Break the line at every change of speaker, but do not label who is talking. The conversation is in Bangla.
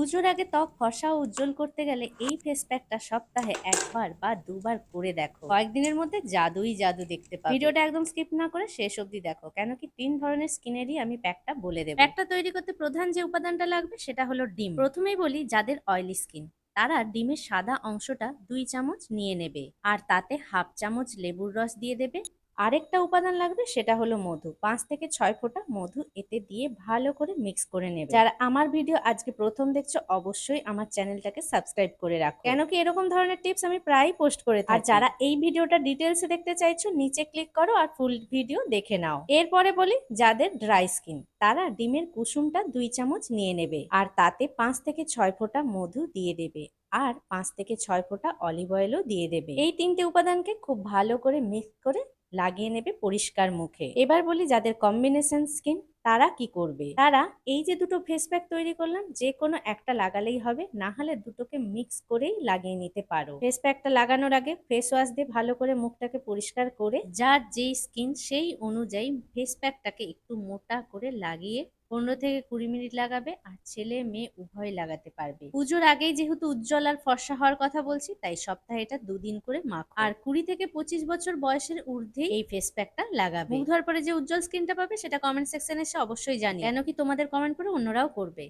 পুজোর আগে ত্বক ফর্সা ও উজ্জ্বল করতে গেলে এই ফেস প্যাকটা সপ্তাহে একবার বা দুবার করে দেখো। কয়েকদিনের মধ্যে জাদুই জাদু দেখতে পাবে। ভিডিওটা একদম স্কিপ না করে শেষ অবধি দেখো, কেন কি 3 ধরনের স্কিনেরই আমি প্যাকটা বলে দেবো। প্যাকটা তৈরি করতে প্রধান যে উপাদানটা লাগবে সেটা হলো ডিম। প্রথমেই বলি, যাদের অয়েলি স্কিন তারা ডিমের সাদা অংশটা 2 চামচ নিয়ে নেবে, আর তাতে হাফ চামচ লেবুর রস দিয়ে দেবে। আরেকটা উপাদান লাগবে, সেটা হলো মধু। 5 থেকে 6 ফোঁটা মধু এতে দিয়ে ভালো করে মিক্স করে নেবে। যারা আমার ভিডিও আজকে প্রথম দেখছো, অবশ্যই আমার চ্যানেলটাকে সাবস্ক্রাইব করে রাখো, কেন কি এরকম ধরনের টিপস আমি প্রায়ই পোস্ট করে থাকি। আর যারা এই ভিডিওটা ডিটেলসে দেখতে চাইছো, নিচে ক্লিক করো আর ফুল ভিডিও দেখে নাও। এরপরে বলি, যাদের ড্রাই স্কিন তারা ডিমের কুসুমটা 2 চামচ নিয়ে নেবে, আর তাতে 5 থেকে 6 ফোঁটা মধু দিয়ে দেবে, আর 5 থেকে 6 ফোঁটা অলিভ অয়েলও দিয়ে দেবে। এই 3টে উপাদানকে খুব ভালো করে মিক্স করে লাগিয়ে নেবে পরিষ্কার মুখে। এবার বলি, যাদের কম্বিনেশন স্কিন তারা কি করবে। তারা এই যে দুটো ফেস প্যাক তৈরি করলাম, যে কোনো একটা লাগালেই হবে, না হলে দুটোকে মিক্স করেই লাগিয়ে নিতে পারো। ফেস প্যাকটা লাগানোর আগে ফেস ওয়াশ দিয়ে ভালো করে মুখটাকে পরিষ্কার করে, যার যেই স্কিন সেই অনুযায়ী ফেস প্যাকটাকে একটু মোটা করে লাগিয়ে 15 থেকে 20 মিনিট লাগাবে। আর ছেলে মেয়ে উভয় লাগাতে পারবে। পুজোর আগেই যেহেতু উজ্জ্বল আর ফর্সা হওয়ার কথা বলছি, তাই সপ্তাহে এটা 2 দিন করে মাখো। আর 20 থেকে 25 বছর বয়সের ঊর্ধ্বে এই ফেস প্যাকটা লাগাবে। মুখ ধোয়ার পরে যে উজ্জ্বল স্কিনটা পাবে সেটা কমেন্ট সেকশনে এসে অবশ্যই জানিও, কেন কি তোমাদের কমেন্ট করে অন্যরাও করবে।